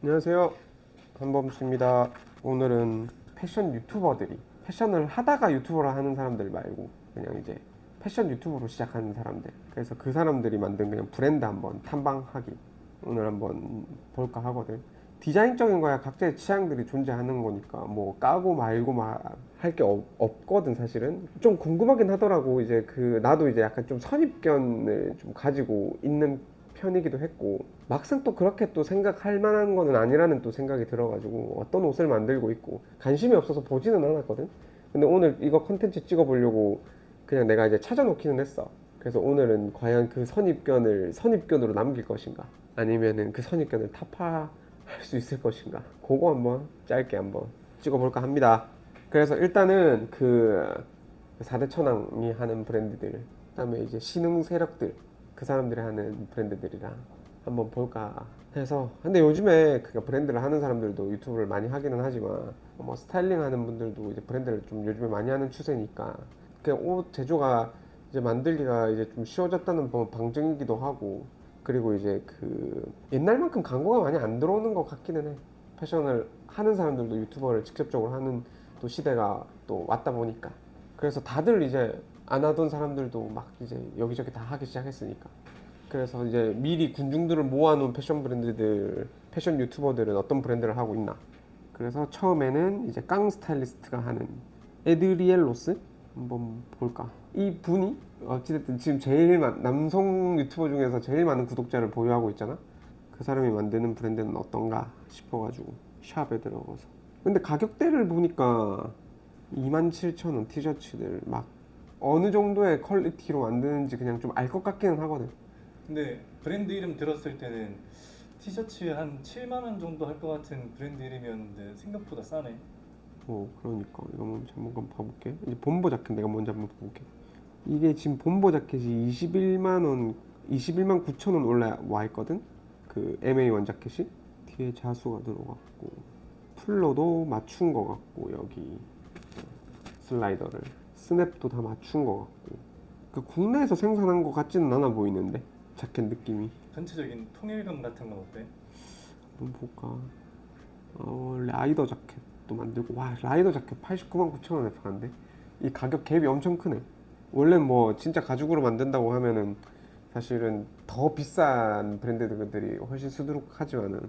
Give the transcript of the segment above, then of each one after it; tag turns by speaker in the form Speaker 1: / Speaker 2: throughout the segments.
Speaker 1: 안녕하세요, 한범수입니다. 오늘은 패션 유튜버들이 패션을 하다가 유튜버를 하는 사람들 말고 그냥 이제 패션 유튜버로 시작하는 사람들, 그래서 그 사람들이 만든 그냥 브랜드 한번 탐방하기 오늘 한번 볼까 하거든. 디자인적인 거야 각자의 취향들이 존재하는 거니까 뭐 까고 말고 할 게 없거든. 사실은 좀 궁금하긴 하더라고. 이제 그 나도 이제 약간 좀 선입견을 좀 가지고 있는 편이기도 했고, 막상 또 그렇게 또 생각할 만한 거는 아니라는 또 생각이 들어가지고 어떤 옷을 만들고 있고 관심이 없어서 보지는 않았거든. 근데 오늘 이거 컨텐츠 찍어보려고 그냥 내가 이제 찾아놓기는 했어. 그래서 오늘은 과연 그 선입견을 선입견으로 남길 것인가, 아니면은 그 선입견을 타파할 수 있을 것인가, 그거 한번 짧게 한번 찍어볼까 합니다. 그래서 일단은 그 4대 천왕이 하는 브랜드들, 그다음에 이제 신흥 세력들, 그 사람들이 하는 브랜드들이랑 한번 볼까 해서. 근데 요즘에 그 브랜드를 하는 사람들도 유튜브를 많이 하기는 하지만 뭐 스타일링 하는 분들도 이제 브랜드를 좀 요즘에 많이 하는 추세니까 그냥 옷 제조가 이제 만들기가 이제 좀 쉬워졌다는 방증이기도 하고, 그리고 이제 그 옛날만큼 광고가 많이 안 들어오는 것 같기는 해. 패션을 하는 사람들도 유튜버를 직접적으로 하는 또 시대가 또 왔다 보니까. 그래서 다들 이제 안 하던 사람들도 막 이제 여기저기 다 하기 시작했으니까. 그래서 이제 미리 군중들을 모아놓은 패션 브랜드들, 패션 유튜버들은 어떤 브랜드를 하고 있나. 그래서 처음에는 이제 깡 스타일리스트가 하는 에드리엘로스 한번 볼까. 이 분이 어찌됐든 지금 남성 유튜버 중에서 제일 많은 구독자를 보유하고 있잖아. 그 사람이 만드는 브랜드는 어떤가 싶어가지고 샵에 들어가서. 근데 가격대를 보니까 27,000원 티셔츠들 막 어느 정도의 퀄리티로 만드는지 그냥 좀 알 것 같기는 하거든.
Speaker 2: 근데 브랜드 이름 들었을 때는 티셔츠 한 7만 원 정도 할 것 같은 브랜드 이름이었는데 생각보다 싸네.
Speaker 1: 그러니까 이거 먼저 한번 봐볼게. 이제 본보 자켓 내가 먼저 한번 봐볼게. 이게 지금 본보 자켓이 21만 원, 21만 9천 원 올라와 있거든. 그 MA1 자켓이 뒤에 자수가 들어갔고 풀러도 맞춘 것 같고, 여기 슬라이더를 스냅도 다 맞춘 것 같고, 그 국내에서 생산한 것 같지는 않아 보이는데 자켓 느낌이.
Speaker 2: 전체적인 통일감 같은 건 어때?
Speaker 1: 한번 볼까. 라이더 자켓도 만들고. 와, 라이더 자켓 89만 9천 원에 파는데 이 가격 갭이 엄청 크네. 원래 뭐 진짜 가죽으로 만든다고 하면은 사실은 더 비싼 브랜드들이 훨씬 수두룩하지만은,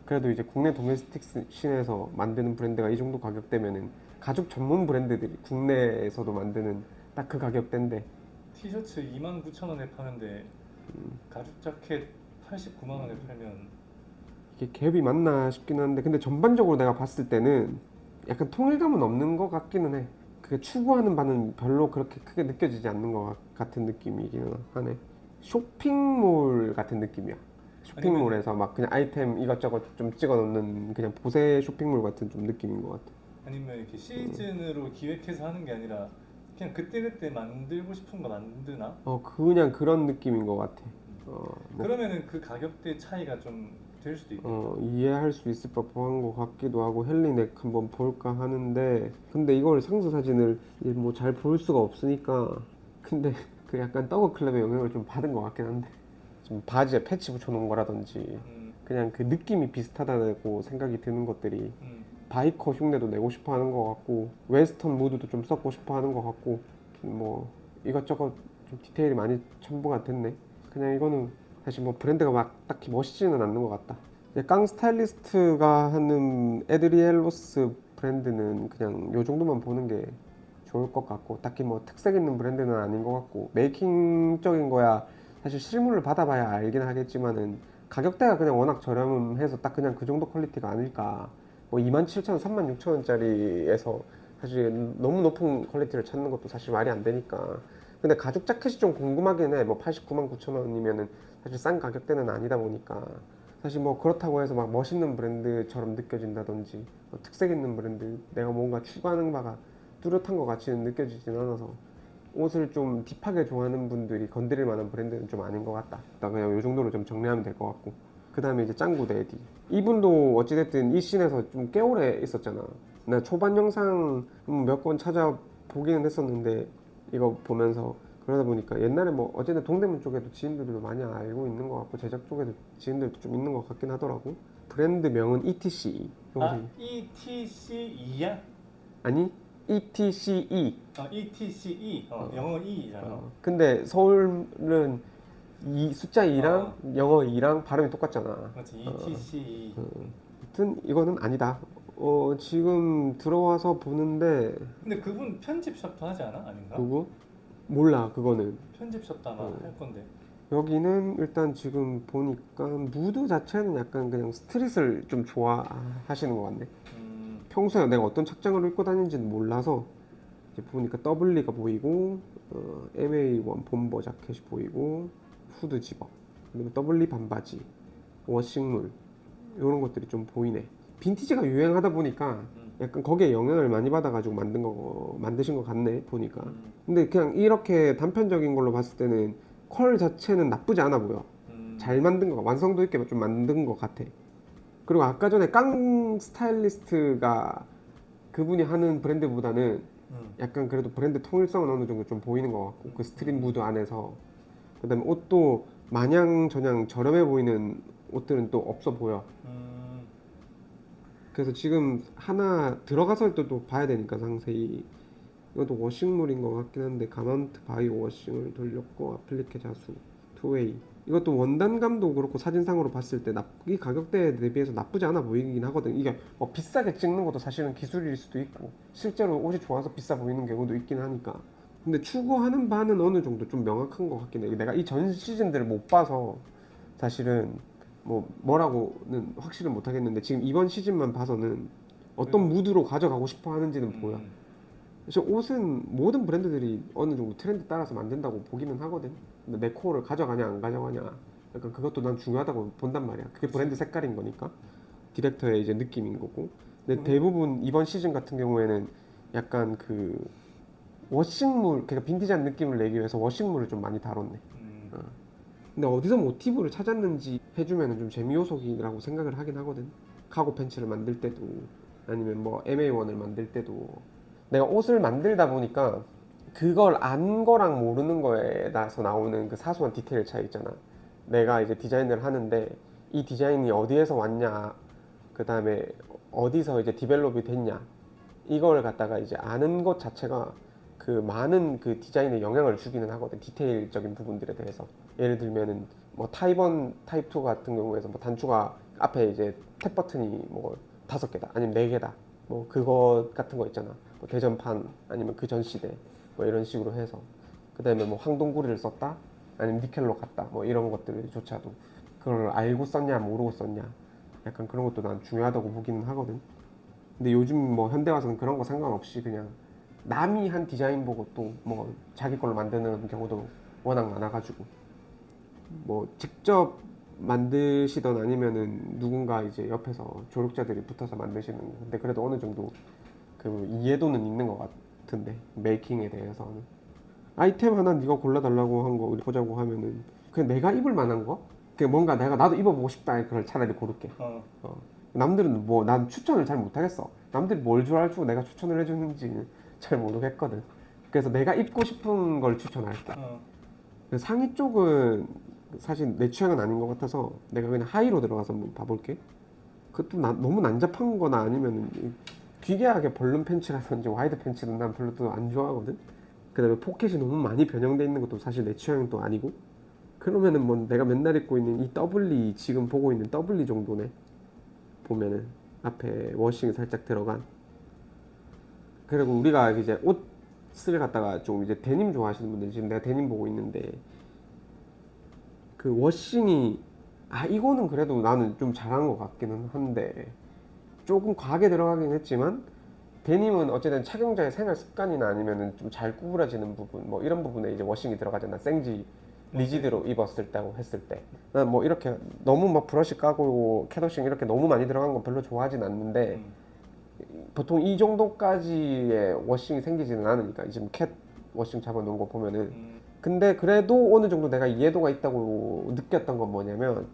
Speaker 1: 그래도 이제 국내 도메스틱 씬에서 만드는 브랜드가 이 정도 가격대면은 가죽 전문 브랜드들이 국내에서도 만드는 딱 그 가격대인데.
Speaker 2: 티셔츠 29,000원에 파는데 가죽 자켓 89만 원에 팔면
Speaker 1: 이게 갭이 맞나 싶긴 한데, 근데 전반적으로 내가 봤을 때는 약간 통일감은 없는 것 같기는 해. 그 추구하는 바는 별로 그렇게 크게 느껴지지 않는 것 같은 느낌이기는 하네. 쇼핑몰 같은 느낌이야.
Speaker 2: 아니면
Speaker 1: 쇼핑몰에서 막 그냥 아이템 이것저것 좀 찍어 놓는 그냥 보세 쇼핑몰 같은 좀 느낌인 것 같아.
Speaker 2: 아니면 이렇게 시즌으로 기획해서 하는 게 아니라 그냥 그때그때 만들고 싶은 거 만드나?
Speaker 1: 그냥 그런 느낌인 것 같아. 뭐,
Speaker 2: 그러면은 그 가격대 차이가 좀 될 수도 있겠다.
Speaker 1: 이해할 수 있을 법한 것 같기도 하고. 헬리넥 한번 볼까 하는데, 근데 이걸 상세 사진을 뭐 잘 볼 수가 없으니까. 근데 그 약간 더그클럽의 영향을 좀 받은 것 같긴 한데, 좀 바지에 패치 붙여놓은 거라든지
Speaker 2: 음,
Speaker 1: 그냥 그 느낌이 비슷하다고 생각이 드는 것들이
Speaker 2: 음.
Speaker 1: 바이커 흉내도 내고 싶어 하는 것 같고, 웨스턴 무드도 좀 썼고 싶어 하는 것 같고, 뭐 이것저것 좀 디테일이 많이 첨부가 됐네. 그냥 이거는 사실 뭐 브랜드가 막 딱히 멋있지는 않는 것 같다. 이제 깡 스타일리스트가 하는 에드리엘로스 브랜드는 그냥 요 정도만 보는 게 좋을 것 같고, 딱히 뭐 특색 있는 브랜드는 아닌 것 같고, 메이킹적인 거야 사실 실물을 받아봐야 알긴 하겠지만은 가격대가 그냥 워낙 저렴해서 딱 그냥 그 정도 퀄리티가 아닐까. 뭐 27,000원, 36,000원짜리에서 사실 너무 높은 퀄리티를 찾는 것도 사실 말이 안 되니까. 근데 가죽 자켓이 좀 궁금하긴 해. 뭐 89만 9천 원이면은 사실 싼 가격대는 아니다 보니까. 사실 뭐 그렇다고 해서 막 멋있는 브랜드처럼 느껴진다든지 뭐 특색 있는 브랜드, 내가 뭔가 추구하는 바가 뚜렷한 것 같이는 느껴지진 않아서 옷을 좀 딥하게 좋아하는 분들이 건드릴 만한 브랜드는 좀 아닌 것 같다. 일단 그냥 이 정도로 좀 정리하면 될 것 같고. 그 다음에 이제 짱구 데디. 이분도 어찌됐든 이 씬에서 좀 꽤 오래 있었잖아. 나 초반 영상 몇 건 찾아보기는 했었는데, 이거 보면서 그러다 보니까 옛날에 뭐 어쨌든 동대문 쪽에도 지인들도 많이 알고 있는 것 같고 제작 쪽에도 지인들도 좀 있는 것 같긴 하더라고. 브랜드명은 ETC.
Speaker 2: 아 ETC2야?
Speaker 1: 아니 ETCE.
Speaker 2: ETCE 영어 E잖아.
Speaker 1: 근데 서울은 이 숫자 2랑 영어 2랑 발음이 똑같잖아.
Speaker 2: 그렇지 ETCE.
Speaker 1: 아무튼 이거는 아니다. 지금 들어와서 보는데
Speaker 2: 근데 그분 편집샵도 하지 않아? 아닌가?
Speaker 1: 누구? 몰라 그거는.
Speaker 2: 편집샵도 아마
Speaker 1: 어.
Speaker 2: 할 건데.
Speaker 1: 여기는 일단 지금 보니까 무드 자체는 약간 그냥 스트릿을 좀 좋아하시는 것 같네. 평소에 내가 어떤 착장을 입고 다니는지는 몰라서 이제 보니까 더블리가 보이고 MA1 bomber 자켓이 보이고 후드 집업 그리고 더블리 반바지 워싱물 이런 것들이 좀 보이네. 빈티지가 유행하다 보니까 약간 거기에 영향을 많이 받아가지고 만드신 것 같네 보니까. 근데 그냥 이렇게 단편적인 걸로 봤을 때는 컬 자체는 나쁘지 않아 보여. 잘 만든 거 완성도 있게 좀 만든 것 같아. 그리고 아까 전에 깡 스타일리스트가 그분이 하는 브랜드보다는 약간 그래도 브랜드 통일성은 어느 정도 좀 보이는 것 같고 그 스트릿 무드 안에서 그다음에 옷도 마냥 저냥 저렴해 보이는 옷들은 또 없어 보여. 그래서 지금 하나 들어가서 또 봐야 되니까 상세히 이것도 워싱물인 것 같긴 한데 가먼트 바이오 워싱을 돌렸고 아플리케 자수 투웨이 이것도 원단감도 그렇고 사진상으로 봤을 때 이 가격대에 대비해서 나쁘지 않아 보이긴 하거든. 이게 뭐 비싸게 찍는 것도 사실은 기술일 수도 있고 실제로 옷이 좋아서 비싸 보이는 경우도 있긴 하니까. 근데 추구하는 바는 어느 정도 좀 명확한 것 같긴 해. 내가 이 전 시즌들을 못 봐서 사실은 뭐라고는 확실은 못 하겠는데 지금 이번 시즌만 봐서는 어떤 무드로 가져가고 싶어 하는지는 보여. 그래서 옷은 모든 브랜드들이 어느 정도 트렌드 따라서 만든다고 보기는 하거든. 근데 내 코어를 가져가냐 안 가져가냐 약간 그것도 난 중요하다고 본단 말이야. 그게 브랜드 색깔인 거니까 디렉터의 이제 느낌인 거고. 근데 대부분 이번 시즌 같은 경우에는 약간 그 워싱물 그러니까 빈티지한 느낌을 내기 위해서 워싱물을 좀 많이 다뤘네. 근데 어디서 모티브를 찾았는지 해주면 좀 재미 요소이라고 생각을 하긴 하거든. 카고 팬츠를 만들 때도 아니면 뭐 MA1을 만들 때도 내가 옷을 만들다 보니까 그걸 안 거랑 모르는 거에 따라서 나오는 그 사소한 디테일 차이 있잖아. 내가 이제 디자인을 하는데 이 디자인이 어디에서 왔냐, 그 다음에 어디서 이제 디벨롭이 됐냐, 이걸 갖다가 이제 아는 것 자체가 그 많은 그 디자인에 영향을 주기는 하거든. 디테일적인 부분들에 대해서. 예를 들면은 뭐 타입 1, 타입 2 같은 경우에서 뭐 단추가 앞에 이제 탭 버튼이 뭐 5개다 아니면 4개다 뭐 그거 같은 거 있잖아. 뭐 대전판 아니면 그 전 시대 뭐 이런 식으로 해서 그 다음에 뭐 황동구리를 썼다 아니면 니켈로 갔다 뭐 이런 것들조차도 그걸 알고 썼냐 모르고 썼냐 약간 그런 것도 난 중요하다고 보기는 하거든. 근데 요즘 뭐 현대 와서는 그런 거 상관없이 그냥 남이 한 디자인 보고 또 뭐 자기 걸로 만드는 경우도 워낙 많아가지고 뭐 직접 만드시던 아니면은 누군가 이제 옆에서 조력자들이 붙어서 만드시는 거. 근데 그래도 어느 정도 그 이해도는 있는 것 같은데 메이킹에 대해서는. 아이템 하나 네가 골라달라고 한 거 우리 보자고 하면은 그냥 내가 입을 만한 거? 그 뭔가 나도 입어보고 싶다 그걸 차라리 고를게. 남들은 뭐 난 추천을 잘 못하겠어. 남들이 뭘 좋아할 줄 내가 추천을 해주는지 잘 모르겠거든. 그래서 내가 입고 싶은 걸 추천할게. 상의 쪽은 사실 내 취향은 아닌 것 같아서 내가 그냥 하의로 들어가서 한번 봐볼게. 그것도 너무 난잡한 거나 아니면 기괴하게 벌룬 팬츠라든지 와이드 팬츠는 난 별로 또 안 좋아하거든. 그 다음에 포켓이 너무 많이 변형돼 있는 것도 사실 내 취향은 또 아니고. 그러면은 뭐 내가 맨날 입고 있는 이 더블리 지금 보고 있는 더블리 정도네. 보면은 앞에 워싱이 살짝 들어간. 그리고 우리가 이제 옷을 갖다가 좀 이제 데님 좋아하시는 분들 지금 내가 데님 보고 있는데 그 워싱이 이거는 그래도 나는 좀 잘한 것 같기는 한데 조금 과하게 들어가긴 했지만 데님은 어쨌든 착용자의 생활 습관이나 아니면은 좀 잘 구부러지는 부분 뭐 이런 부분에 이제 워싱이 들어가잖아. 생지 리지드로 입었을 때고 했을 때 난 뭐 이렇게 너무 막 브러쉬 까고 캣워싱 이렇게 너무 많이 들어간 건 별로 좋아하진 않는데 보통 이 정도까지의 워싱이 생기지는 않으니까 지금 캣 워싱 잡아놓은 거 보면은 근데 그래도 어느 정도 내가 이해도가 있다고 느꼈던 건 뭐냐면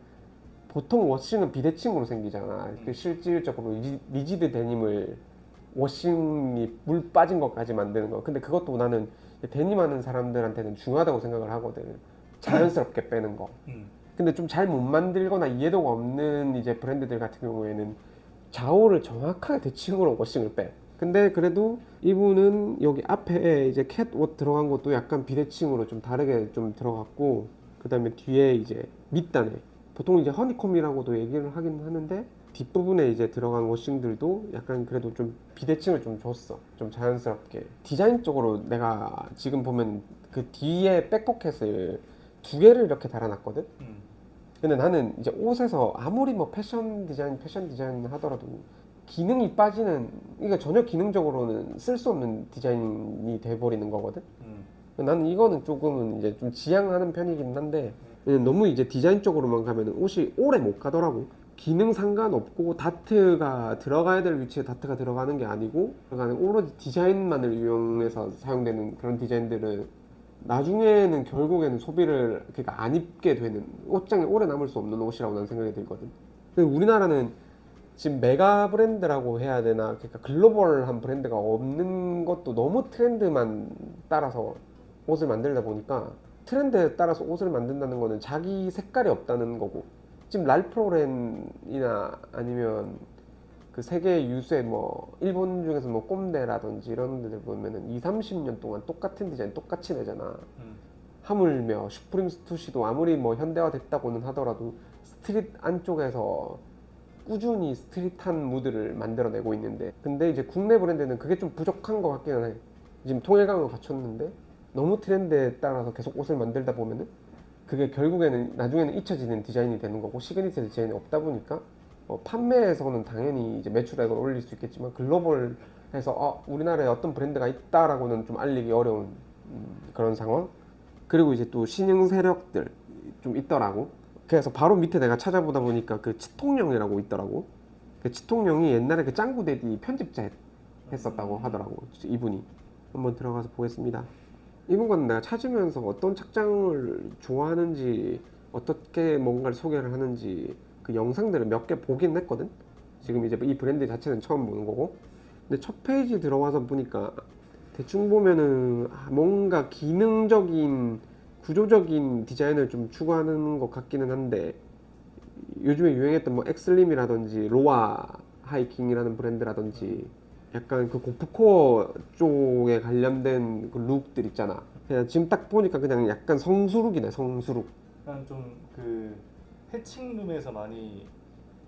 Speaker 1: 보통 워싱은 비대칭으로 생기잖아. 그 실질적으로 리지드 데님을 워싱이 물 빠진 것까지 만드는 거. 근데 그것도 나는 데님하는 사람들한테는 중요하다고 생각을 하거든. 자연스럽게 빼는 거.
Speaker 2: 음.
Speaker 1: 근데 좀 잘 못 만들거나 이해도가 없는 이제 브랜드들 같은 경우에는 좌우를 정확하게 대칭으로 워싱을 빼. 근데 그래도 이분은 여기 앞에 이제 캣옷 들어간 것도 약간 비대칭으로 좀 다르게 좀 들어갔고, 그 다음에 뒤에 이제 밑단에 보통 이제 허니콤이라고도 얘기를 하긴 하는데 뒷부분에 이제 들어간 워싱들도 약간 그래도 좀 비대칭을 좀 줬어. 좀 자연스럽게. 디자인적으로 내가 지금 보면 그 뒤에 백포켓을 두 개를 이렇게 달아놨거든. 근데 나는 이제 옷에서 아무리 뭐 패션 디자인 하더라도 기능이 빠지는, 이게 전혀 기능적으로는 쓸 수 없는 디자인이 돼버리는 거거든. 나는 이거는 조금은 이제 좀 지양하는 편이긴 한데, 너무 이제 디자인 쪽으로만 가면은 옷이 오래 못 가더라고. 기능 상관없고 다트가 들어가야 될 위치에 다트가 들어가는 게 아니고, 그러니까 오로지 디자인만을 이용해서 사용되는 그런 디자인들은 나중에는 결국에는 소비를 그러니까 안 입게 되는, 옷장에 오래 남을 수 없는 옷이라고 난 생각이 들거든. 근데 우리나라는 지금 메가 브랜드라고 해야 되나, 그러니까 글로벌한 브랜드가 없는 것도 너무 트렌드만 따라서 옷을 만들다 보니까, 트렌드에 따라서 옷을 만든다는 거는 자기 색깔이 없다는 거고, 지금 랄프로렌이나 아니면 그 세계 유수의 뭐 일본 중에서 뭐 꼼데라든지 이런 데들 보면은 2, 30년 동안 똑같은 디자인 똑같이 내잖아. 하물며 슈프림 스투시도 아무리 뭐 현대화 됐다고는 하더라도 스트릿 안쪽에서 꾸준히 스트릿한 무드를 만들어내고 있는데, 근데 이제 국내 브랜드는 그게 좀 부족한 것 같기는 해. 지금 통일감을 갖췄는데 너무 트렌드에 따라서 계속 옷을 만들다 보면은 그게 결국에는 나중에는 잊혀지는 디자인이 되는 거고, 시그니처 디자인이 없다 보니까 판매에서는 당연히 이제 매출액을 올릴 수 있겠지만 글로벌해서 우리나라에 어떤 브랜드가 있다라고는 좀 알리기 어려운 그런 상황. 그리고 이제 또 신흥 세력들 좀 있더라고. 그래서 바로 밑에 내가 찾아보다 보니까 그 치통령이라고 있더라고. 그 치통령이 옛날에 그 짱구데디 편집자 했었다고 하더라고. 이분이. 한번 들어가서 보겠습니다. 이분과는 내가 찾으면서 어떤 착장을 좋아하는지, 어떻게 뭔가를 소개를 하는지 그 영상들을 몇 개 보긴 했거든. 지금 이제 이 브랜드 자체는 처음 보는 거고. 근데 첫 페이지 들어와서 보니까 대충 보면은 뭔가 기능적인 구조적인 디자인을 좀 추구하는 것 같기는 한데, 요즘에 유행했던 뭐 엑슬림이라든지 로아 하이킹이라는 브랜드라든지 약간 그 고프코어 쪽에 관련된 그 룩들 있잖아. 그냥 지금 딱 보니까 그냥 약간 성수룩이네, 성수룩.
Speaker 2: 약간 좀 그 해칭룸에서 많이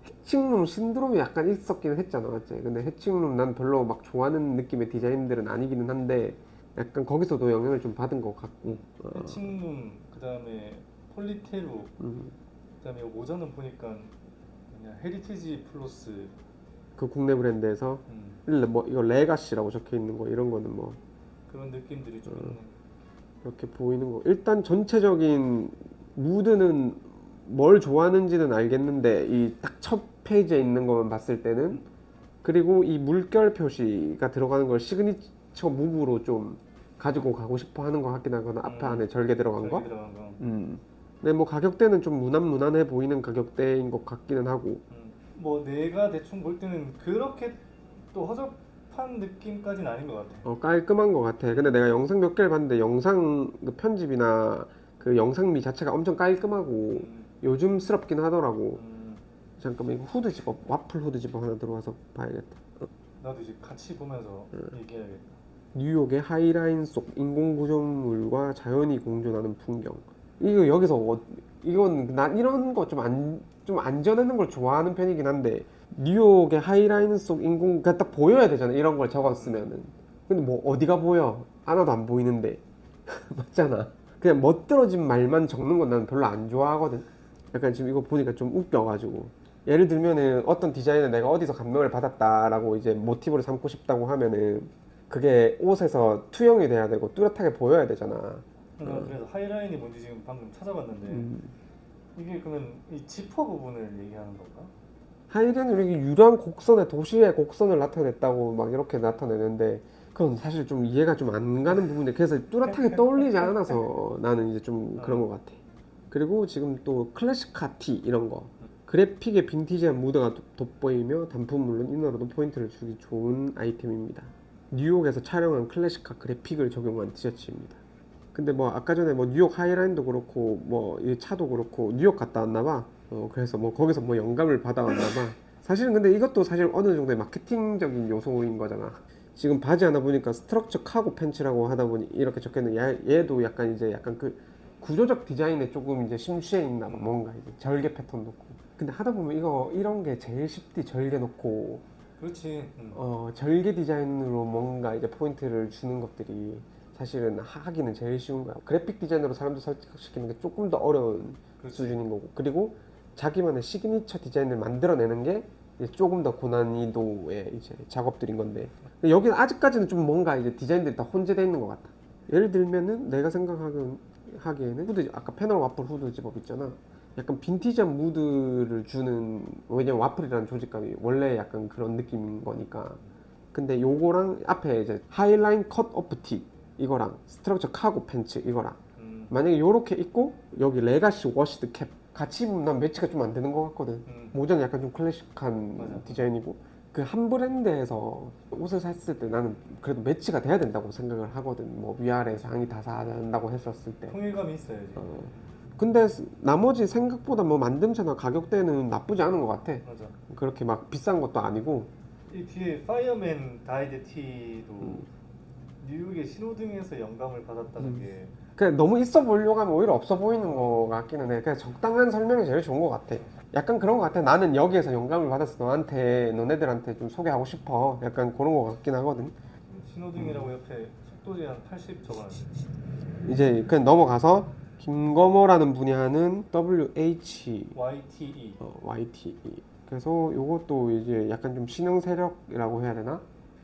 Speaker 1: 해칭룸 신드롬이 약간 있었긴 했잖아, 맞지? 근데 해칭룸 난 별로 막 좋아하는 느낌의 디자인들은 아니기는 한데 약간 거기서도 영향을 좀 받은 것 같고.
Speaker 2: 해칭룸, 그다음에 폴리테루, 그다음에 모자는 보니까 그냥 헤리티지 플러스.
Speaker 1: 그 국내 브랜드에서 뭐 이거 레가시라고 적혀 있는 거, 이런 거는 뭐
Speaker 2: 그런 느낌들이 좀 있네.
Speaker 1: 이렇게 보이는 거. 일단 전체적인 무드는 뭘 좋아하는지는 알겠는데 이 딱 첫 페이지에 있는 것만 봤을 때는, 그리고 이 물결 표시가 들어가는 걸 시그니처 무브로 좀 가지고 가고 싶어 하는 것 같긴 하거나, 앞에 안에 절개 들어간 거.
Speaker 2: 들어간 거.
Speaker 1: 근데 뭐 가격대는 좀 무난무난해 보이는 가격대인 것 같기는 하고.
Speaker 2: 뭐 내가 대충 볼 때는 그렇게 또 허접한 느낌까지는 아닌 것 같아.
Speaker 1: 깔끔한 것 같아. 근데 내가 영상 몇 개를 봤는데 영상 그 편집이나 그 영상미 자체가 엄청 깔끔하고 요즘스럽긴 하더라고. 잠깐만, 이거 후드 집업, 와플 후드 집업 하나 들어와서 봐야겠다.
Speaker 2: 나도 이제 같이 보면서 얘기해야겠다.
Speaker 1: 뉴욕의 하이라인 속 인공 구조물과 자연이 공존하는 풍경. 이거 여기서 이건 난 이런 거 좀 안전하는 걸 좋아하는 편이긴 한데, 뉴욕의 하이라인 속 인공, 그러니까 딱 보여야 되잖아, 이런 걸 적었으면은. 근데 뭐 어디가 보여? 하나도 안 보이는데. 맞잖아. 그냥 멋들어진 말만 적는 건 난 별로 안 좋아하거든. 약간 지금 이거 보니까 좀 웃겨가지고, 예를 들면은 어떤 디자인을 내가 어디서 감명을 받았다라고 이제 모티브를 삼고 싶다고 하면은 그게 옷에서 투영이 돼야 되고 뚜렷하게 보여야 되잖아.
Speaker 2: 그래서 하이라인이 뭔지 지금 방금 찾아봤는데 이게 그러면 이 지퍼 부분을 얘기하는 건가?
Speaker 1: 하이라인은 이렇게 유려한 곡선에 도시의 곡선을 나타냈다고 막 이렇게 나타내는데, 그건 사실 좀 이해가 좀 안 가는 부분인데, 그래서 뚜렷하게 떠올리지 않아서 나는 이제 좀 그런 것 같아. 그리고 지금 또 클래식카 티 이런 거, 그래픽에 빈티지한 무드가 돋보이며 단품 물론 이너로도 포인트를 주기 좋은 아이템입니다. 뉴욕에서 촬영한 클래식화 그래픽을 적용한 티셔츠입니다. 근데 뭐 아까 전에 뭐 뉴욕 하이라인도 그렇고 뭐 이 차도 그렇고 뉴욕 갔다 왔나 봐. 그래서 뭐 거기서 뭐 영감을 받아왔나 봐. 사실은 근데 이것도 사실 어느 정도의 마케팅적인 요소인 거잖아. 지금 바지 하나 보니까 스트럭처 카고 팬츠라고 하다 보니 이렇게 적혀있는 얘도 약간 이제 약간 그 구조적 디자인에 조금 이제 심취해 있나 봐. 뭔가 이제 절개 패턴 놓고. 근데 하다 보면 이거 이런 게 제일 쉽디 절개 놓고
Speaker 2: 그렇지.
Speaker 1: 절개 디자인으로 뭔가 이제 포인트를 주는 것들이 사실은 하기는 제일 쉬운 거야. 그래픽 디자인으로 사람들 설득시키는 게 조금 더 어려운
Speaker 2: 그렇지.
Speaker 1: 수준인 거고, 그리고 자기만의 시그니처 디자인을 만들어내는 게 이제 조금 더 고난이도의 이제 작업들인 건데, 근데 여기는 아직까지는 좀 뭔가 이제 디자인들이 다 혼재되어 있는 것 같아. 예를 들면은 내가 생각하기에는 후드, 아까 패널 와플 후드 집업 있잖아. 약간 빈티지한 무드를 주는, 왜냐면 와플이라는 조직감이 원래 약간 그런 느낌인 거니까. 근데 요거랑 앞에 이제 하이라인 컷 오프 티 이거랑 스트럭처 카고 팬츠 이거랑 만약에 요렇게 입고 여기 레가시 워시드 캡 같이 입으면 난 매치가 좀 안 되는 것 같거든. 모자는 약간 좀 클래식한
Speaker 2: 맞아.
Speaker 1: 디자인이고, 그 한 브랜드에서 옷을 샀을 때 나는 그래도 매치가 돼야 된다고 생각을 하거든. 뭐 위아래 상의 다 사는다고 했었을 때.
Speaker 2: 통일감이 있어야지.
Speaker 1: 근데 나머지 생각보다 뭐 만듦새나 가격대는 나쁘지 않은 것 같아.
Speaker 2: 맞아.
Speaker 1: 그렇게 막 비싼 것도 아니고.
Speaker 2: 이 뒤에 파이어맨 다이드 티도 뉴욕의 신호등에서 영감을 받았다는 게
Speaker 1: 그냥 너무 있어 보이려고 하면 오히려 없어 보이는 거 같기는 해. 그냥 적당한 설명이 제일 좋은 것 같아. 약간 그런 것 같아. 나는 여기에서 영감을 받아서 너네들한테 좀 소개하고 싶어. 약간 그런 거 같긴 하거든.
Speaker 2: 신호등이라고 옆에 속도 제한 80 적어놨네.
Speaker 1: 이제 그냥 넘어가서 김거머라는 분이 하는 WH
Speaker 2: YTE.
Speaker 1: YTE. 그래서 요것도 이제 약간 좀 신흥 세력이라고 해야 되나?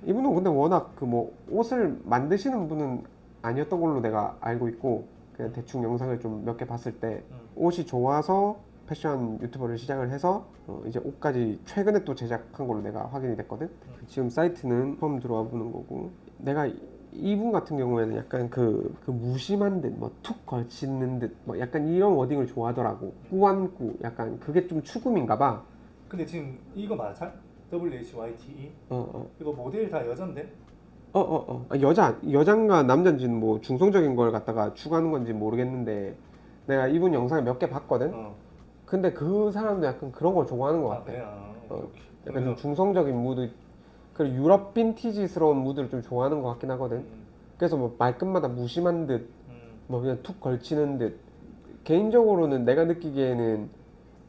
Speaker 1: 이분은 근데 워낙 그 뭐 옷을 만드시는 분은 아니었던 걸로 내가 알고 있고, 그냥 대충 영상을 좀 몇 개 봤을 때 옷이 좋아서 패션 유튜버를 시작을 해서 이제 옷까지 최근에 또 제작한 걸로 내가 확인이 됐거든. 지금 사이트는 처음 들어와 보는 거고, 내가 이분 같은 경우에는 약간 그 무심한 듯, 뭐 툭 걸치는 듯, 뭐 약간 이런 워딩을 좋아하더라고. 꾸안꾸, 약간 그게 좀 추금인가 봐.
Speaker 2: 근데 지금 이거 맞아? WHYTE? 이거 모델 다 여잔데?
Speaker 1: 여잔가 남잔지는 뭐 중성적인 걸 갖다가 추구하는 건지 모르겠는데, 내가 이분 영상을 몇 개 봤거든. 근데 그 사람도 약간 그런 걸 좋아하는 것 같아.
Speaker 2: 그래?
Speaker 1: 약간 좀 중성적인 무드, 그리고 유럽 빈티지스러운 무드를 좀 좋아하는 것 같긴 하거든. 그래서 뭐 말끝마다 무심한 듯, 뭐 그냥 툭 걸치는 듯. 개인적으로는 내가 느끼기에는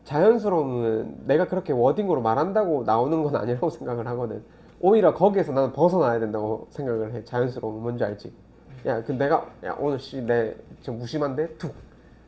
Speaker 1: 자연스러움은 내가 그렇게 워딩으로 말한다고 나오는 건 아니라고 생각을 하거든. 오히려 거기에서 나는 벗어나야 된다고 생각을 해. 자연스러움은 뭔지 알지? 야, 그 내가 야 오늘 내 지금 무심한데 툭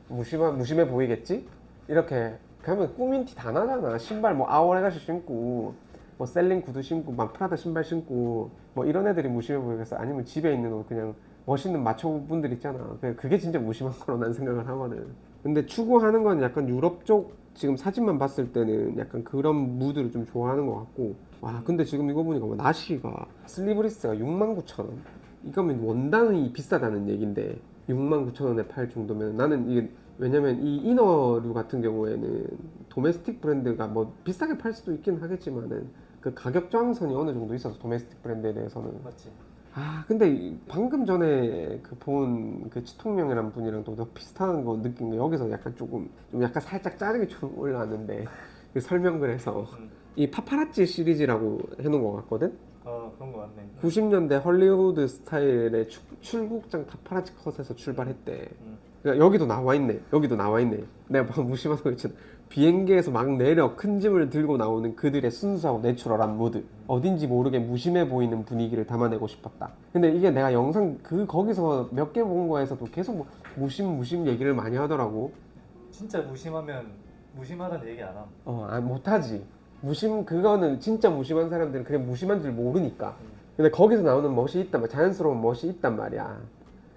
Speaker 1: 무심해 보이겠지? 이렇게 그러면 꾸민 티 다 나잖아. 신발 뭐 아우레가시 신고 뭐 셀린 구두 신고 막 프라다 신발 신고 뭐 이런 애들이 무심해 보이겠어? 아니면 집에 있는 옷 그냥 멋있는 마초분들 있잖아. 그게 진짜 무심한 거로 난 생각을 하거든. 근데 추구하는 건 약간 유럽 쪽, 지금 사진만 봤을 때는 약간 그런 무드를 좀 좋아하는 것 같고. 와, 근데 지금 이거 보니까 뭐 나시가 슬리브리스가 69,000원. 이거면 원단이 비싸다는 얘긴데 69,000원에 팔 정도면 나는 이게, 왜냐면 이 이너류 같은 경우에는 도메스틱 브랜드가 뭐 비싸게 팔 수도 있긴 하겠지만은 그 가격 저항선이 어느 정도 있어서 도메스틱 브랜드에 대해서는.
Speaker 2: 맞지?
Speaker 1: 근데 방금 전에 그 본 그 치통명이라는 분이랑 또 비슷한 거 느낀 게, 여기서 약간 좀 약간 살짝 짜증이 좀 올라왔는데 그 설명글에서 이 파파라치 시리즈라고 해놓은 것 같거든.
Speaker 2: 그런 거 같네.
Speaker 1: 90년대 헐리우드 스타일의 출국장 파파라치 컷에서 출발했대. 그러니까 여기도 나와 있네. 내가 방금 무심한 거 있잖아. 비행기에서 막 내려 큰 짐을 들고 나오는 그들의 순수하고 내추럴한 무드, 어딘지 모르게 무심해 보이는 분위기를 담아내고 싶었다. 근데 이게 내가 영상 거기서 몇 개 본 거에서도 계속 뭐 무심 얘기를 많이 하더라고.
Speaker 2: 진짜 무심하면 무심하다는 얘기 안 함.
Speaker 1: 못하지. 그거는 진짜 무심한 사람들은 그게 무심한 줄 모르니까. 근데 거기서 나오는 멋이 있단 말이야. 자연스러운 멋이 있단 말이야.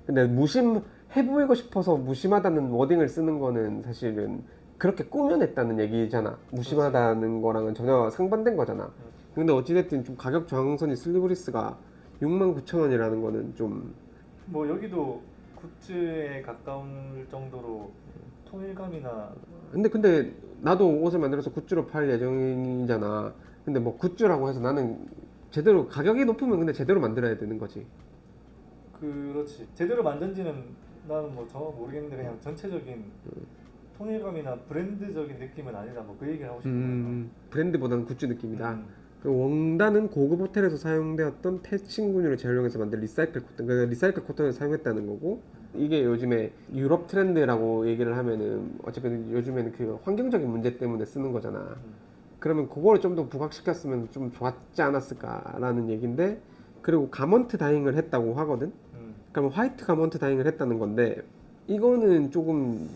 Speaker 1: 근데 무심해 보이고 싶어서 무심하다는 워딩을 쓰는 거는 사실은 그렇게 꾸며냈다는 얘기잖아. 무심하다는 거랑은 전혀 상반된 거잖아. 근데 어찌됐든 좀 가격 저항선이 슬리브리스가 69,000원이라는 거는 좀.
Speaker 2: 뭐 여기도 굿즈에 가까울 정도로 통일감이나.
Speaker 1: 근데 나도 옷을 만들어서 굿즈로 팔 예정이잖아. 근데 뭐 굿즈라고 해서 나는 제대로 가격이 높으면 근데 제대로 만들어야 되는 거지.
Speaker 2: 그렇지. 제대로 만든지는 나는 뭐 정확 모르겠는데 그냥 전체적인 통일감이나 브랜드적인 느낌은 아니다. 뭐 그 얘기를 하고 싶은 거야.
Speaker 1: 브랜드보다는 굿즈 느낌이다.
Speaker 2: 음.
Speaker 1: 그 원단은 고급 호텔에서 사용되었던 패칭군유를 재활용해서 만든 리사이클 코튼, 그러니까 리사이클 코튼을 사용했다는 거고, 이게 요즘에 유럽 트렌드라고 얘기를 하면은 어쨌든 요즘에는 그 환경적인 문제 때문에 쓰는 거잖아. 그러면 그거를 좀 더 부각시켰으면 좀 좋았지 않았을까라는 얘긴데, 그리고 가먼트 다잉을 했다고 하거든. 그러면 화이트 가먼트 다잉을 했다는 건데, 이거는 조금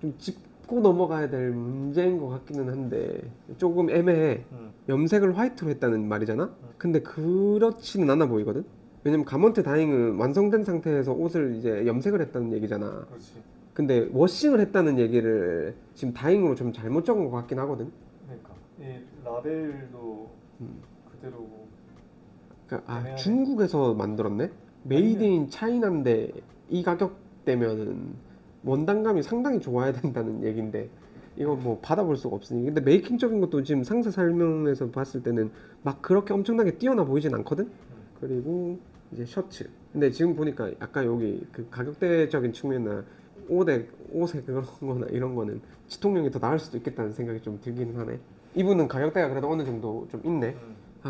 Speaker 1: 좀 짚고 넘어가야 될 문제인 것 같기는 한데 조금 애매해. 염색을 화이트로 했다는 말이잖아. 근데 그렇지는 않아 보이거든. 왜냐면 가먼트 다잉은 완성된 상태에서 옷을 이제 염색을 했다는 얘기잖아.
Speaker 2: 그렇지.
Speaker 1: 근데 워싱을 했다는 얘기를 지금 다잉으로 좀 잘못 적은 것 같긴 하거든.
Speaker 2: 그러니까 이 라벨도 그대로고.
Speaker 1: 그러니까
Speaker 2: 애매하네.
Speaker 1: 중국에서 만들었네. 메이드 인 차이나인데 이 가격대면은 원단감이 상당히 좋아야 된다는 얘긴데 이거 뭐 받아볼 수가 없으니. 근데 메이킹적인 것도 지금 상세 설명에서 봤을 때는 막 그렇게 엄청나게 뛰어나 보이진 않거든. 그리고 이제 셔츠. 근데 지금 보니까 아까 여기 그 가격대적인 측면이나 옷에 그런 거나 이런 거는 치통령이 더 나을 수도 있겠다는 생각이 좀 들기는 하네. 이분은 가격대가 그래도 어느 정도 좀 있네.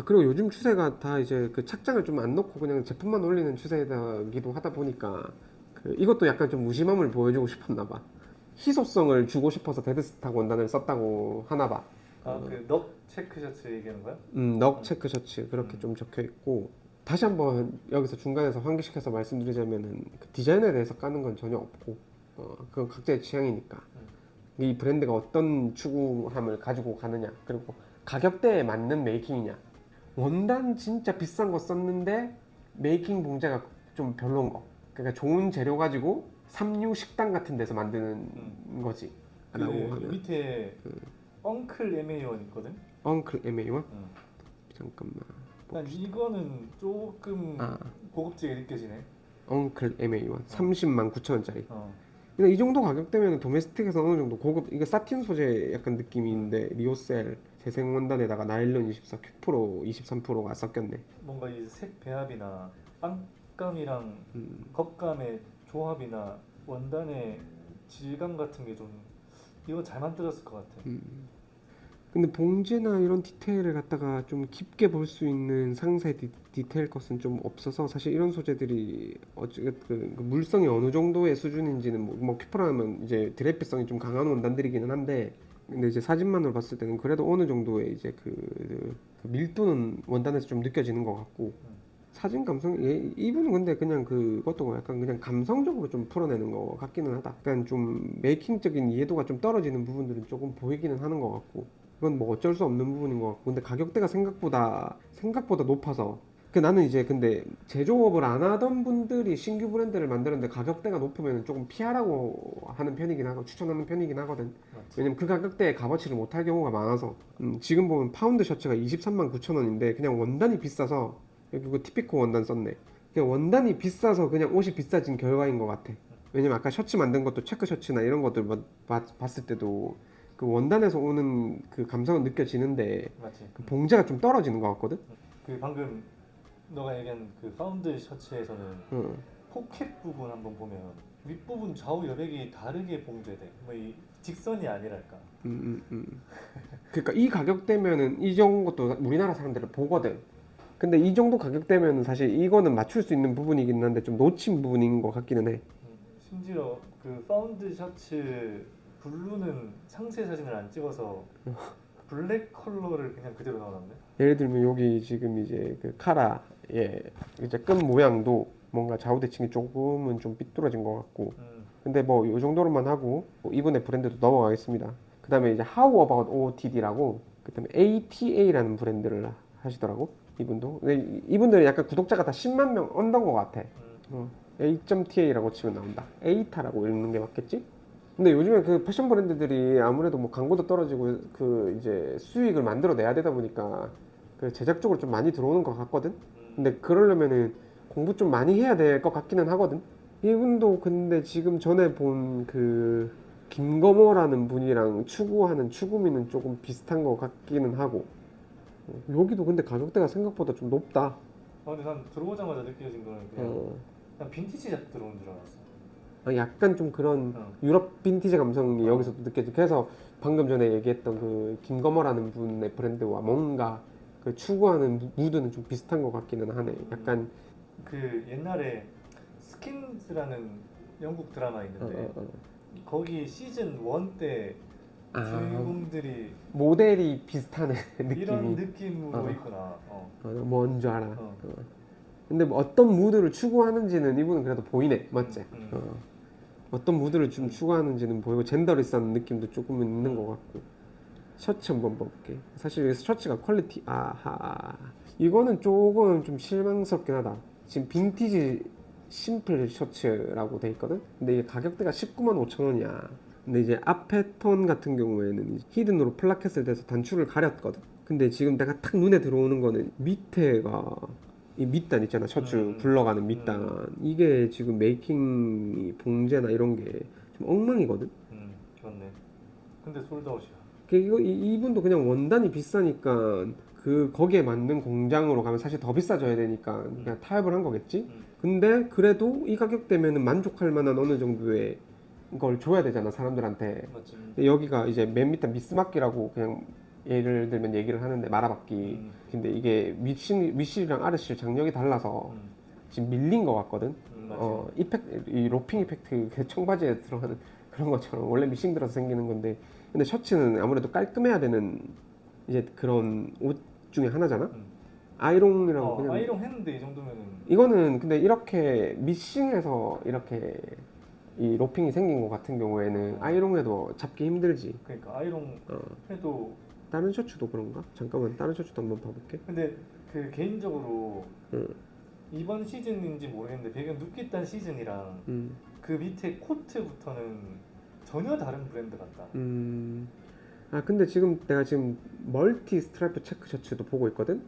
Speaker 1: 그리고 요즘 추세가 다 이제 그 착장을 좀 안 넣고 그냥 제품만 올리는 추세이기도 하다 보니까 그 이것도 약간 좀 무심함을 보여주고 싶었나 봐. 희소성을 주고 싶어서 데드스탁 원단을 썼다고 하나 봐.
Speaker 2: 그 넉 체크 셔츠 얘기하는 거야?
Speaker 1: 넉 체크 셔츠 그렇게 좀 적혀 있고, 다시 한번 여기서 중간에서 환기시켜서 말씀드리자면은 그 디자인에 대해서 까는 건 전혀 없고, 그건 각자의 취향이니까. 이 브랜드가 어떤 추구함을 가지고 가느냐, 그리고 가격대에 맞는 메이킹이냐. 원단 진짜 비싼 거 썼는데 메이킹 봉제가 좀 별론 거. 그러니까 좋은 재료 가지고 삼류 식당 같은 데서 만드는 거지. 라고
Speaker 2: 그
Speaker 1: 하면
Speaker 2: 밑에 엉클 MA1 있거든?
Speaker 1: 엉클 MA1? 잠깐만.
Speaker 2: 난 이거는 조금 고급지게 느껴지네.
Speaker 1: 엉클 MA1 30만 9천 원짜리.
Speaker 2: 어.
Speaker 1: 근데 이 정도 가격대면 도메스틱에서 어느 정도 고급, 이게 사틴 소재 약간 느낌인데 리오셀 재생 원단에다가 나일론 24, 큐프로 23%가 섞였네.
Speaker 2: 뭔가 이 색 배합이나 빵감이랑 겉감의 조합이나 원단의 질감 같은 게 좀 이거 잘 만들었을 것 같아.
Speaker 1: 근데 봉제나 이런 디테일을 갖다가 좀 깊게 볼 수 있는 상세 디테일 것은 좀 없어서, 사실 이런 소재들이 어쨌든 그 물성이 어느 정도의 수준인지는 뭐 큐프라면 이제 드레이프성이 좀 강한 원단들이기는 한데, 근데 이제 사진만으로 봤을 때는 그래도 어느 정도의 이제 그 밀도는 원단에서 좀 느껴지는 것 같고, 사진 감성, 이분은 근데 그냥 그것도 약간 그냥 감성적으로 좀 풀어내는 것 같기는 하다. 약간 좀 메이킹적인 이해도가 좀 떨어지는 부분들은 조금 보이기는 하는 것 같고, 그건 뭐 어쩔 수 없는 부분인 것 같고, 근데 가격대가 생각보다 높아서, 나는 이제 근데 제조업을 안 하던 분들이 신규 브랜드를 만드는데 가격대가 높으면 조금 피하라고 하는 편이긴 하고 추천하는 편이긴 하거든.
Speaker 2: 맞지.
Speaker 1: 왜냐면 그 가격대에 값어치를 못할 경우가 많아서. 지금 보면 파운드 셔츠가 23만 9천 원인데 그냥 원단이 비싸서, 여기 그 티피코 원단 썼네. 그냥 원단이 비싸서 그냥 옷이 비싸진 결과인 것 같아. 왜냐면 아까 셔츠 만든 것도 체크 셔츠나 이런 것들 봤을 때도 그 원단에서 오는 그 감성은 느껴지는데
Speaker 2: 맞지.
Speaker 1: 그 봉제가 좀 떨어지는 것 같거든.
Speaker 2: 그 방금 너가 얘기한 그 파운드 셔츠에서는 포켓 부분 한번 보면 윗부분 좌우 여백이 다르게 봉제돼. 뭐 이 직선이 아니랄까.
Speaker 1: 그러니까 이 가격대면은 이 정도 것도 우리나라 사람들은 보거든. 근데 이 정도 가격대면은 사실 이거는 맞출 수 있는 부분이긴 한데 좀 놓친 부분인 것 같기는 해.
Speaker 2: 심지어 그 파운드 셔츠 블루는 상세 사진을 안 찍어서 블랙 컬러를 그냥 그대로 넣어놨네.
Speaker 1: 예를 들면 여기 지금 이제 그 카라의 이제 끈 모양도 뭔가 좌우 대칭이 조금은 좀 삐뚤어진 것 같고, 근데 뭐 이 정도로만 하고 이분의 브랜드도 넘어가겠습니다. 그 다음에 이제 How About OOTD라고, 그 다음에 ATA라는 브랜드를 하시더라고 이분도. 근데 이분들은 약간 구독자가 다 10만 명 언더인 것 같아. A.TA라고 치면 나온다. 에이타라고 읽는 게 맞겠지? 근데 요즘에 그 패션 브랜드들이 아무래도 뭐 광고도 떨어지고 그 이제 수익을 만들어내야 되다 보니까 그 제작적으로 좀 많이 들어오는 것 같거든. 근데 그러려면은 공부 좀 많이 해야 될 것 같기는 하거든. 이분도 근데 지금 전에 본 그 김거모라는 분이랑 추구하는 추구미는 조금 비슷한 것 같기는 하고, 여기도 근데 가격대가 생각보다 좀 높다.
Speaker 2: 근데 난 들어오자마자 느껴진 거는 그냥 빈티지 샵 들어온 줄 알았어.
Speaker 1: 약간 좀 그런
Speaker 2: 어.
Speaker 1: 유럽 빈티지 감성이 여기서도 느껴지. 그래서 방금 전에 얘기했던 그 김거머라는 분의 브랜드와 뭔가 그 추구하는 무드는 좀 비슷한 것 같기는 하네. 약간
Speaker 2: 그 옛날에 스킨스라는 영국 드라마 있는데 거기 시즌 1 때 주인공들이
Speaker 1: 모델이 비슷하네
Speaker 2: 이런
Speaker 1: 느낌이.
Speaker 2: 느낌으로 있구나.
Speaker 1: 뭔줄 알아.
Speaker 2: 어.
Speaker 1: 근데 뭐 어떤 무드를 추구하는지는 이분은 그래도 보이네, 맞지?
Speaker 2: 음.
Speaker 1: 어떤 무드를 좀 추구하는지는 보이고 젠더리스한 느낌도 조금 있는 것 같고. 셔츠 한번 볼게. 사실 여기서 셔츠가 퀄리티 아하 이거는 조금 좀 실망스럽긴 하다. 지금 빈티지 심플 셔츠라고 돼 있거든. 근데 이게 가격대가 195,000원이야. 근데 이제 앞에 톤 같은 경우에는 이제 히든으로 플라켓을 대서 단추를 가렸거든. 근데 지금 내가 탁 눈에 들어오는 거는 밑에가 이 밑단 있잖아. 셔츠 굴러가는 밑단. 이게 지금 메이킹 봉제나 이런 게 좀 엉망이거든.
Speaker 2: 맞네. 근데 솔드아웃이야.
Speaker 1: 이분도 그냥 원단이 비싸니까 그 거기에 맞는 공장으로 가면 사실 더 비싸져야 되니까 그냥 타협을 한 거겠지. 근데 그래도 이 가격대면은 만족할 만한 어느 정도의 걸 줘야 되잖아 사람들한테.
Speaker 2: 맞지.
Speaker 1: 근데 여기가 이제 맨 밑에 미스마키라고 그냥 예를 들면 얘기를 하는데 말아봤기. 근데 이게 윗실이랑 아랫실 장력이 달라서 지금 밀린 것 같거든. 이 로핑 이펙트 그 청바지에 들어가는 그런 것처럼 원래 미싱 들어서 생기는 건데, 근데 셔츠는 아무래도 깔끔해야 되는 이제 그런 옷 중에 하나잖아. 아이롱이라고 그냥
Speaker 2: 아이롱 했는데 이 정도면은
Speaker 1: 이거는 근데 이렇게 미싱해서 이렇게 이 로핑이 생긴 것 같은 경우에는 아이롱해도 잡기 힘들지.
Speaker 2: 그러니까 아이롱 해도
Speaker 1: 다른 셔츠도 그런가? 잠깐만 다른 셔츠도 한번 봐볼게.
Speaker 2: 근데 그 개인적으로 이번 시즌인지 모르겠는데 배경 누끼단 시즌이랑 그 밑에 코트부터는 전혀 다른 브랜드 같다.
Speaker 1: 근데 지금 내가 지금 멀티 스트라이프 체크 셔츠도 보고 있거든.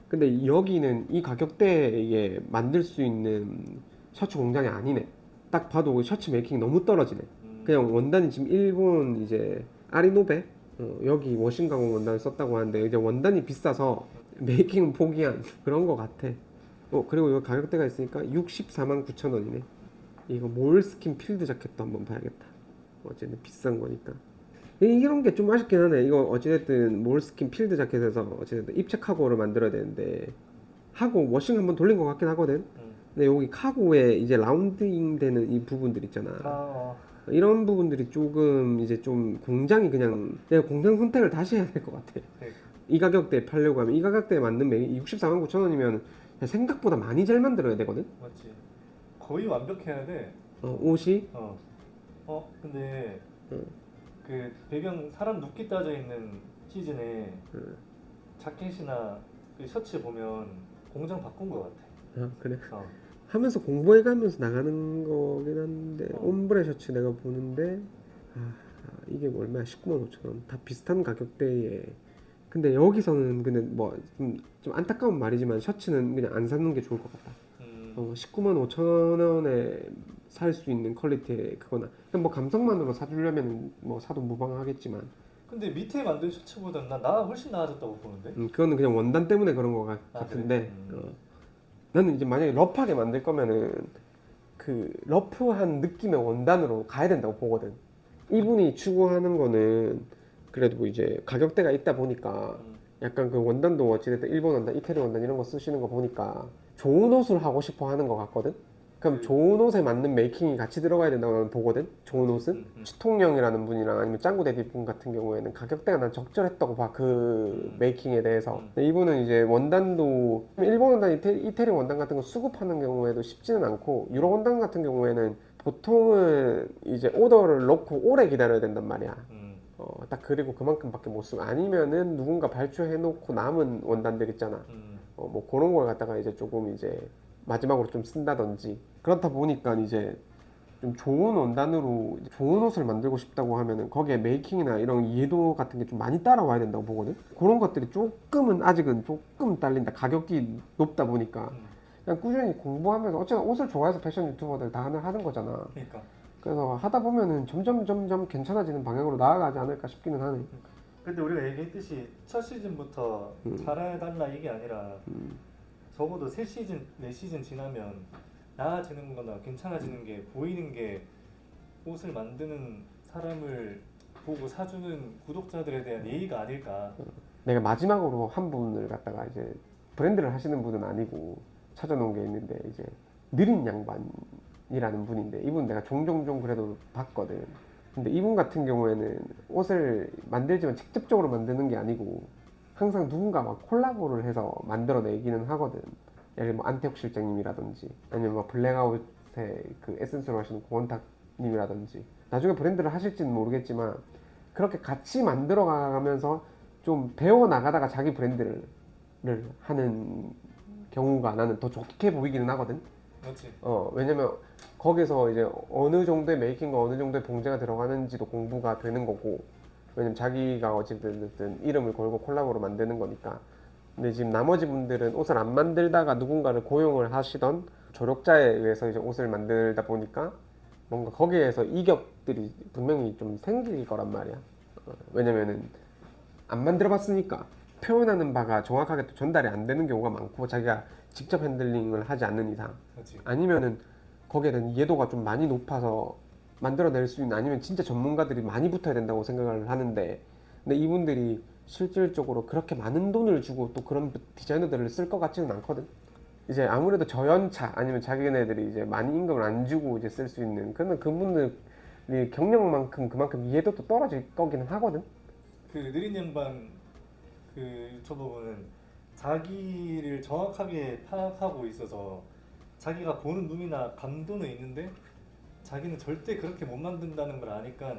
Speaker 1: 근데 여기는 이 가격대에 만들 수 있는 셔츠 공장이 아니네. 딱 봐도 셔츠 메이킹이 너무 떨어지네. 그냥 원단이 지금 일본 이제 아리노베 여기 워싱 가공 원단을 썼다고 하는데 이제 원단이 비싸서 메이킹은 포기한 그런 거 같아. 그리고 이 가격대가 있으니까 649,000원이네. 이거 몰스킨 필드 자켓도 한번 봐야겠다. 어쨌든 비싼 거니까. 이런 게 좀 아쉽긴 하네. 이거 어찌됐든 몰스킨 필드 자켓에서 어찌됐든 입체 카고를 만들어야 되는데 하고 워싱 한번 돌린 것 같긴 하거든. 근데 여기 카고에 이제 라운딩 되는 이 부분들 있잖아. 이런 부분들이 조금 이제 좀 공장이 그냥 내가 공장 선택을 다시 해야 될 것 같아. 이 가격대에 팔려고 하면 이 가격대에 맞는 649,000원이면 생각보다 많이 잘 만들어야 되거든.
Speaker 2: 맞지. 거의 완벽해야 돼.
Speaker 1: 옷이.
Speaker 2: 근데 그 배경 사람 눕기 따져 있는 시즌에 자켓이나 그 셔츠 보면 공장 바꾼 것 같아.
Speaker 1: 그래. 하면서 공부해가면서 나가는 거긴 한데 옴브레 셔츠 내가 보는데 이게 얼마야? 195,000원. 다 비슷한 가격대에. 근데 여기서는 근데 뭐 좀 안타까운 말이지만 셔츠는 그냥 안 사는 게 좋을 것 같다. 195,000원에 살 수 있는 퀄리티의 그거나 그냥 뭐 감성만으로 사주려면 뭐 사도 무방하겠지만.
Speaker 2: 근데 밑에 만든 셔츠보다 나 훨씬 나아졌다고 보는데.
Speaker 1: 그거는 그냥 원단 때문에 그런 거 같은데.
Speaker 2: 그래?
Speaker 1: 나는 이제 만약에 러프하게 만들 거면은 그 러프한 느낌의 원단으로 가야 된다고 보거든. 이분이 추구하는 거는 그래도 뭐 이제 가격대가 있다 보니까 약간 그 원단도 어찌됐든 일본 원단, 이태리 원단 이런 거 쓰시는 거 보니까 좋은 옷을 하고 싶어 하는 것 같거든. 그럼 좋은 옷에 맞는 메이킹이 같이 들어가야 된다고 나는 보거든. 좋은 옷은 치통령이라는 분이랑 아니면 짱구데디 분 같은 경우에는 가격대가 난 적절했다고 봐. 그 메이킹에 대해서. 근데 이분은 이제 원단도 일본 원단, 이태리 원단 같은 거 수급하는 경우에도 쉽지는 않고 유럽 원단 같은 경우에는 보통은 이제 오더를 넣고 오래 기다려야 된단 말이야. 딱 그리고 그만큼밖에 못 쓰고 아니면은 누군가 발주해 놓고 남은 원단들 있잖아. 뭐 그런 걸 갖다가 이제 조금 이제 마지막으로 좀 쓴다든지. 그렇다 보니까 이제 좀 좋은 원단으로 좋은 옷을 만들고 싶다고 하면은 거기에 메이킹이나 이런 이해도 같은 게 좀 많이 따라와야 된다고 보거든. 그런 것들이 조금은 아직은 조금 딸린다. 가격이 높다 보니까 그냥 꾸준히 공부하면서 어쨌든 옷을 좋아해서 패션 유튜버들 다 하는 거잖아.
Speaker 2: 그러니까.
Speaker 1: 그래서 하다 보면은 점점 괜찮아지는 방향으로 나아가지 않을까 싶기는 하네.
Speaker 2: 근데 우리가 얘기했듯이 첫 시즌부터 잘해달라 이게 아니라 적어도 3시즌, 4시즌 지나면 나아지는 거나 괜찮아지는 게 보이는 게 옷을 만드는 사람을 보고 사주는 구독자들에 대한 예의가 아닐까.
Speaker 1: 내가 마지막으로 한 분을 갖다가 이제 브랜드를 하시는 분은 아니고 찾아놓은 게 있는데 이제 느린 양반이라는 분인데 이분 내가 종종 그래도 봤거든. 근데 이분 같은 경우에는 옷을 만들지만 직접적으로 만드는 게 아니고 항상 누군가와 콜라보를 해서 만들어내기는 하거든. 예를 들어 뭐 안태욱 실장님이라든지 아니면 뭐 블랙아웃의 그 에센스로 하시는 고원탁님이라든지 나중에 브랜드를 하실지는 모르겠지만 그렇게 같이 만들어가면서 좀 배워나가다가 자기 브랜드를 하는 경우가 나는 더 좋게 보이기는 하거든.
Speaker 2: 그렇지.
Speaker 1: 왜냐면 거기서 이제 어느 정도의 메이킹과 어느 정도의 봉제가 들어가는지도 공부가 되는 거고, 왜냐면 자기가 어쨌든 이름을 걸고 콜라보로 만드는 거니까. 근데 지금 나머지 분들은 옷을 안 만들다가 누군가를 고용을 하시던 조력자에 의해서 이제 옷을 만들다 보니까 뭔가 거기에서 이격들이 분명히 좀 생길 거란 말이야. 왜냐면은 안 만들어봤으니까 표현하는 바가 정확하게 또 전달이 안 되는 경우가 많고 자기가 직접 핸들링을 하지 않는 이상
Speaker 2: 그렇지.
Speaker 1: 아니면은 거기에 대한 이해도가 좀 많이 높아서 만들어낼 수 있는 아니면 진짜 전문가들이 많이 붙어야 된다고 생각을 하는데 근데 이분들이 실질적으로 그렇게 많은 돈을 주고 또 그런 디자이너들을 쓸 것 같지는 않거든. 이제 아무래도 저연차 아니면 자기네들이 이제 많이 임금을 안 주고 이제 쓸 수 있는 그러면 그분들이 경력만큼 그만큼 이해도도 떨어질 거기는 하거든.
Speaker 2: 그 느린 양반 그 유튜버분은 자기를 정확하게 파악하고 있어서 자기가 보는 눈이나 감도는 있는데 자기는 절대 그렇게 못 만든다는 걸 아니까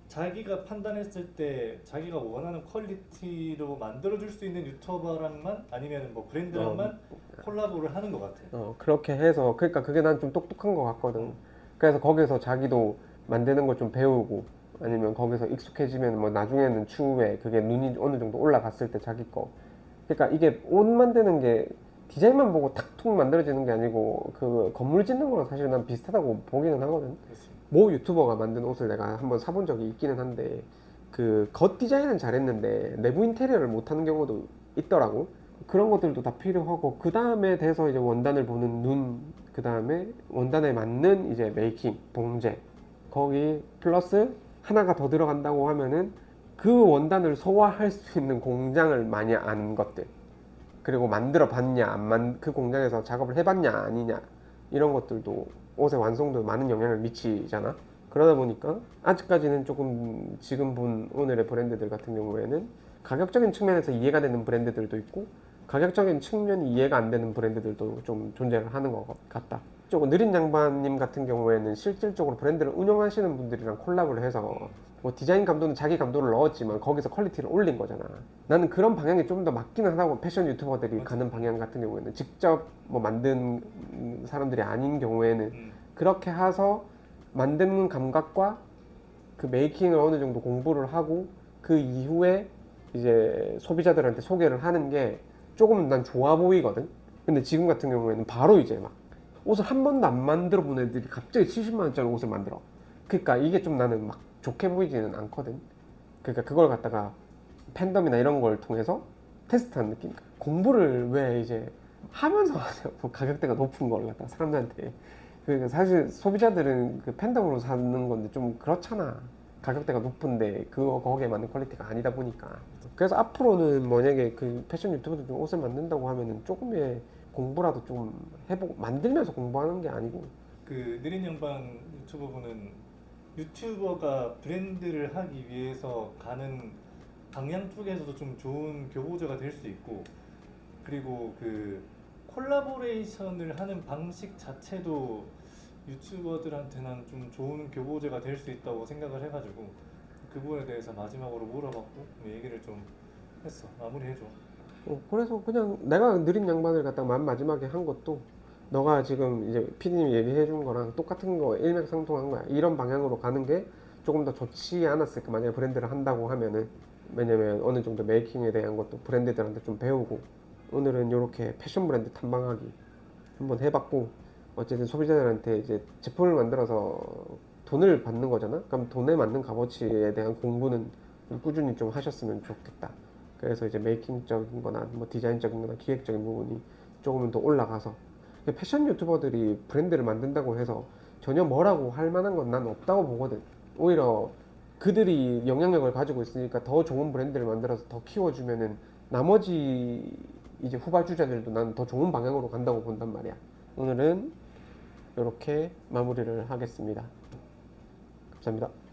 Speaker 2: 자기가 판단했을 때 자기가 원하는 퀄리티로 만들어줄 수 있는 유튜버랑만 아니면 뭐 브랜드랑만 콜라보를 하는 것 같아.
Speaker 1: 그렇게 해서 그러니까 그게 난 좀 똑똑한 것 같거든. 그래서 거기서 자기도 만드는 걸 좀 배우고 아니면 거기서 익숙해지면 뭐 나중에는 추후에 그게 눈이 어느 정도 올라갔을 때 자기 거. 그러니까 이게 옷 만드는 게 디자인만 보고 탁툭 만들어지는 게 아니고 그 건물 짓는 거랑 사실 난 비슷하다고 보기는 하거든.
Speaker 2: 그렇지.
Speaker 1: 모 유튜버가 만든 옷을 내가 한번 사본 적이 있기는 한데 그 겉 디자인은 잘했는데 내부 인테리어를 못하는 경우도 있더라고. 그런 것들도 다 필요하고 그 다음에 돼서 이제 원단을 보는 눈, 그 다음에 원단에 맞는 이제 메이킹, 봉제 거기 플러스 하나가 더 들어간다고 하면은 그 원단을 소화할 수 있는 공장을 많이 아는 것들 그리고 만들어 봤냐 그 공장에서 작업을 해봤냐 아니냐 이런 것들도 옷의 완성도에 많은 영향을 미치잖아. 그러다 보니까 아직까지는 조금 지금 본 오늘의 브랜드들 같은 경우에는 가격적인 측면에서 이해가 되는 브랜드들도 있고 가격적인 측면이 이해가 안 되는 브랜드들도 좀 존재를 하는 것 같다. 조금 느린 양반님 같은 경우에는 실질적으로 브랜드를 운영하시는 분들이랑 콜라보를 해서 뭐 디자인 감도는 자기 감도를 넣었지만 거기서 퀄리티를 올린 거잖아. 나는 그런 방향이 좀 더 맞기는 하고 패션 유튜버들이 가는 방향 같은 경우에는 직접 뭐 만든 사람들이 아닌 경우에는 그렇게 해서 만드는 감각과 그 메이킹을 어느 정도 공부를 하고 그 이후에 이제 소비자들한테 소개를 하는 게 조금 난 좋아 보이거든. 근데 지금 같은 경우에는 바로 이제 막 옷을 한 번도 안 만들어 본 애들이 갑자기 70만 원짜리 옷을 만들어. 그러니까 이게 좀 나는 막 좋게 보이지는 않거든. 그러니까 그걸 갖다가 팬덤이나 이런 걸 통해서 테스트한 느낌. 공부를 왜 이제 하면서 하냐고 가격대가 높은 걸 갖다 사람들한테. 그러니까 사실 소비자들은 그 팬덤으로 사는 건데 좀 그렇잖아. 가격대가 높은데 그거 거기에 맞는 퀄리티가 아니다 보니까. 그래서 앞으로는 만약에 그 패션 유튜버들 좀 옷을 만든다고 하면은 조금의 공부라도 좀 해보고 만들면서 공부하는 게 아니고.
Speaker 2: 그 느린 양반 유튜버분은 유튜버가 브랜드를 하기 위해서 가는 방향 쪽에서도 좀 좋은 교보제가 될 수 있고 그리고 그 콜라보레이션을 하는 방식 자체도 유튜버들한테는 좀 좋은 교보제가 될 수 있다고 생각을 해가지고 그 부분에 대해서 마지막으로 물어봤고 얘기를 좀 했어. 마무리해줘.
Speaker 1: 그래서 그냥 내가 느린 양반을 갖다가 맨 마지막에 한 것도 너가 지금 이제 PD님이 얘기해 준 거랑 똑같은 거 일맥상통한 거야. 이런 방향으로 가는 게 조금 더 좋지 않았을까 만약에 브랜드를 한다고 하면은. 왜냐면 어느 정도 메이킹에 대한 것도 브랜드들한테 좀 배우고 오늘은 이렇게 패션 브랜드 탐방하기 한번 해봤고 어쨌든 소비자들한테 이제 제품을 만들어서 돈을 받는 거잖아. 그럼 돈에 맞는 값어치에 대한 공부는 꾸준히 좀 하셨으면 좋겠다. 그래서 이제 메이킹적인 거나 뭐 디자인적인 거나 기획적인 부분이 조금은 더 올라가서 패션 유튜버들이 브랜드를 만든다고 해서 전혀 뭐라고 할 만한 건 난 없다고 보거든. 오히려 그들이 영향력을 가지고 있으니까 더 좋은 브랜드를 만들어서 더 키워주면은 나머지 이제 후발주자들도 난 더 좋은 방향으로 간다고 본단 말이야. 오늘은 이렇게 마무리를 하겠습니다. 감사합니다.